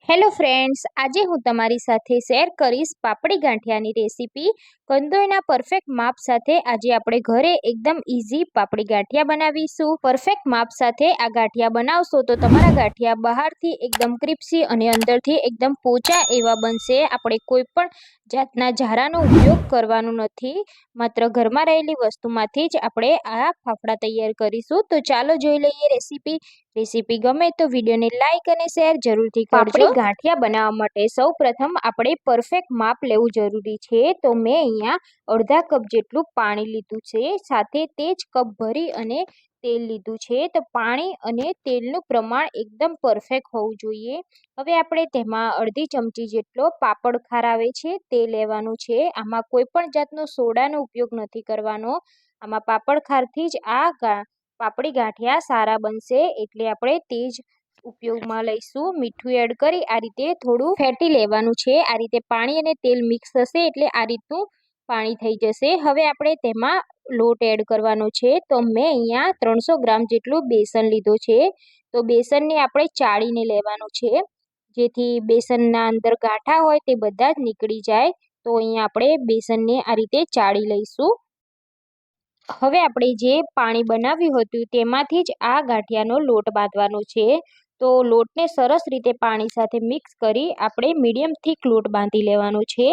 Hello friends, આજે હું તમારી સાથે શેર કરીશ પાપડી ગાંઠિયાની રેસીપી. કંદોઈના પરફેક્ટ માપ સાથે આજે આપણે ઘરે એકદમ ઇઝી પાપડી ગાંઠિયા બનાવીશું. પરફેક્ટ માપ સાથે આ ગાંઠિયા બનાવશો તો તમારા ગાંઠિયા બહારથી એકદમ ક્રિસ્પી અને અંદરથી એકદમ પોચા એવા બનશે. આપણે કોઈ પણ જાતના ઝારાનો ઉપયોગ કરવાનો નથી, માત્ર ઘરમાં રહેલી વસ્તુમાંથી જ આપણે આ ફાફડા તૈયાર કરીશું. તો ચાલો જોઈ લઈએ રેસીપી ગમે તો વિડીયોને લાઇક અને શેર જરૂરથી કરજો. ગાંઠિયા બનાવવા માટે સૌ પ્રથમ આપણે પરફેક્ટ માપ લેવું જરૂરી છે. તો મેં અહીંયા અડધા કપ જેટલું પાણી લીધું છે, સાથે તે જ કપ ભરી અને તેલ લીધું છે. તો પાણી અને તેલનું પ્રમાણ એકદમ પરફેક્ટ હોવું જોઈએ. હવે આપણે તેમાં અડધી ચમચી જેટલો પાપડ ખાર આવે છે તે લેવાનું છે. આમાં કોઈ પણ જાતનો સોડાનો ઉપયોગ નથી કરવાનો. આમાં પાપડ ખારથી જ આ પાપડી ગાંઠિયા સારા બનશે, એટલે આપણે તે જ ઉપયોગમાં લઈશું. મીઠું એડ કરી આ રીતે થોડું ફેટી લેવાનું છે. આ રીતે પાણી અને તેલ મિક્સ થશે એટલે આ રીતનું પાણી થઈ જશે. હવે આપણે તેમાં લોટ એડ કરવાનો છે. તો મેં અહીંયા 300 ગ્રામ જેટલું બેસન લીધું છે. તો બેસનને આપણે ચાળીને લેવાનું છે, જેથી બેસનના અંદર ગાંઠા હોય તે બધા જ નીકળી જાય. તો અહીંયા આપણે બેસનને આ રીતે ચાળી લઈશું. હવે આપણે જે પાણી બનાવ્યું હતું તેમાંથી જ આ ગાંઠિયાનો લોટ બાંધવાનો છે. તો લોટને સરસ રીતે પાણી સાથે મિક્સ કરી આપણે મીડિયમ થીક લોટ બાંધી લેવાનો છે.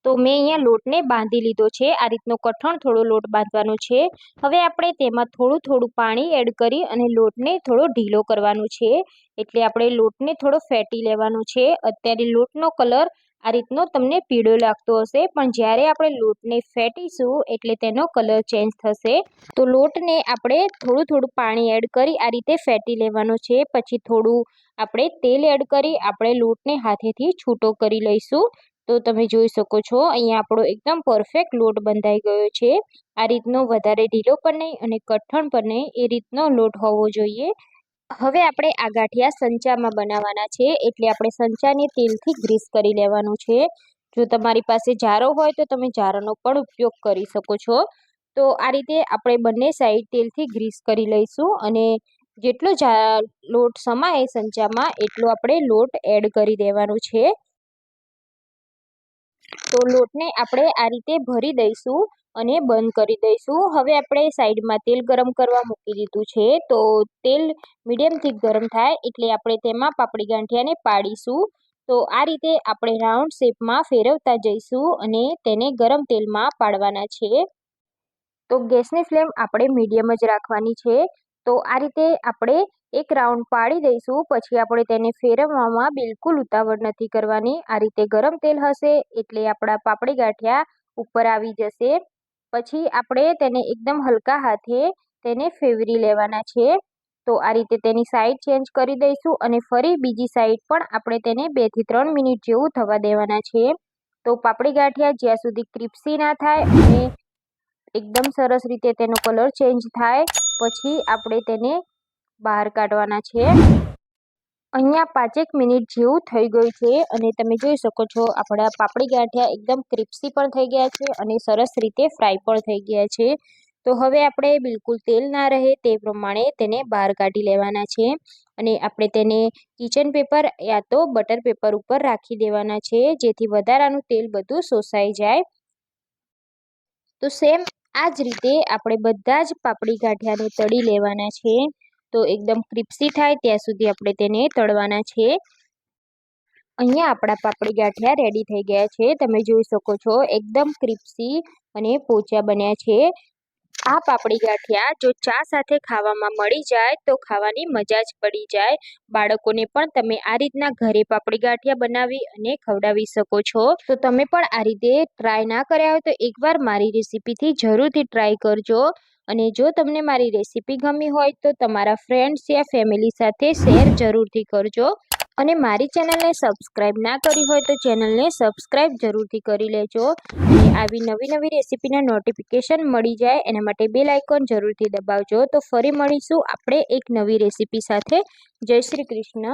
તો મેં અહીંયા લોટને બાંધી લીધો છે. આ રીતનો કઠણ થોડો લોટ બાંધવાનો છે. હવે આપણે તેમાં થોડું પાણી એડ કરી અને લોટને થોડો ઢીલો કરવાનો છે. એટલે આપણે લોટને થોડો ફેટી લેવાનો છે. અત્યારે લોટનો કલર આ રીતનો તમને પીળો લાગતો હશે, પણ જ્યારે આપણે લોટને ફેટીશું એટલે તેનો કલર ચેન્જ થશે. તો લોટને આપણે થોડું પાણી એડ કરી આ રીતે ફેટી લેવાનો છે. પછી થોડું આપણે તેલ એડ કરી આપણે લોટને હાથેથી છૂટો કરી લઈશું. તો તમે જોઈ શકો છો અહીંયા આપણો એકદમ પરફેક્ટ લોટ બંધાઈ ગયો છે. આ રીતનો વધારે ઢીલો પણ નહીં અને કઠણ પણ નહીં, એ રીતનો લોટ હોવો જોઈએ. હવે આપણે આ ગાંઠિયા સંચામાં બનાવવાના છે, એટલે આપણે સંચાને તેલથી ગ્રીસ કરી લેવાનું છે. જો તમારી પાસે જારો હોય તો તમે જારાનો પણ ઉપયોગ કરી શકો છો. તો આ રીતે આપણે બંને સાઈડ તેલથી ગ્રીસ કરી લઈશું અને જેટલો લોટ સમાય સંચામાં એટલો આપણે લોટ એડ કરી દેવાનો છે. તો લોટને આપણે આ રીતે ભરી દઈશું અને બંધ કરી દઈશું. હવે આપણે સાઈડમાં તેલ ગરમ કરવા મૂકી દીધું છે. તો તેલ મીડિયમથી ગરમ થાય એટલે આપણે તેમાં પાપડી ગાંઠિયાને પાડીશું. તો આ રીતે આપણે રાઉન્ડ શેપમાં ફેરવતા જઈશું અને તેને ગરમ તેલમાં પાડવાના છે. તો ગેસની ફ્લેમ આપણે મીડિયમ જ રાખવાની છે. તો આ રીતે આપણે એક રાઉન્ડ પાડી દઈશું. પછી આપણે તેને ફેરવવામાં બિલકુલ ઉતાવળ નથી કરવાની. આ રીતે ગરમ તેલ હશે એટલે આપણા પાપડી ગાંઠિયા ઉપર આવી જશે. પછી આપણે તેને એકદમ હલકા હાથે તેને ફેવરી લેવાના છે. તો આ રીતે તેની સાઈડ ચેન્જ કરી દઈશું અને ફરી બીજી સાઈડ પણ આપણે તેને 2 થી 3 મિનિટ જેવું થવા દેવાના છે. તો પાપડી ગાંઠિયા જ્યાં સુધી ક્રિસ્પી ના થાય અને એકદમ સરસ રીતે તેનો કલર ચેન્જ થાય પછી આપણે તેને બહાર કાઢવાના છે. અહીંયા 5 મિનિટ જેવું થઈ ગયું છે અને તમે જોઈ શકો છો આપણા પાપડી ગાંઠિયા એકદમ ક્રિસ્પી પણ થઈ ગયા છે અને સરસ રીતે ફ્રાય પણ થઈ ગયા છે. તો હવે આપણે બિલકુલ તેલ ના રહે તે પ્રમાણે તેને બહાર કાઢી લેવાના છે અને આપણે તેને કિચન પેપર યા તો બટર પેપર ઉપર રાખી દેવાના છે, જેથી વધારાનું તેલ બધું શોષાઈ જાય. તો સેમ આ જ રીતે આપણે બધા જ પાપડી ગાંઠિયાને તળી લેવાના છે. તો એકદમ ક્રિસ્પી થાય ત્યાં સુધી આપણે તેને તળવાના છે. અહીંયા આપણા પાપડી ગાંઠિયા રેડી થઈ ગયા છે. તમે જોઈ શકો છો એકદમ ક્રિસ્પી અને પોચા બન્યા છે. આ પાપડી ગાંઠિયા જો ચા સાથે ખાવામાં મળી જાય તો ખાવાની મજા જ પડી જાય. બાળકોને પણ તમે આ રીતના ઘરે પાપડી ગાંઠિયા બનાવી અને ખવડાવી શકો છો. તો તમે પણ આ રીતે ટ્રાય ના કર્યા હોય તો એકવાર મારી રેસીપીથી જરૂરથી ટ્રાય કરજો. અને જો તમને મારી રેસીપી ગમી હોય તો તમારા ફ્રેન્ડ્સ યા ફેમિલી સાથે શેર જરૂરથી કરજો. અને મારી ચેનલને સબસ્ક્રાઈબ ના કરી હોય તો ચેનલને સબસ્ક્રાઈબ જરૂરથી કરી લેજો. અને આવી નવી રેસીપીના નોટિફિકેશન મળી જાય એના માટે બેલ આઇકોન જરૂરથી દબાવજો. તો ફરી મળીશું આપણે એક નવી રેસીપી સાથે. જય શ્રી કૃષ્ણ.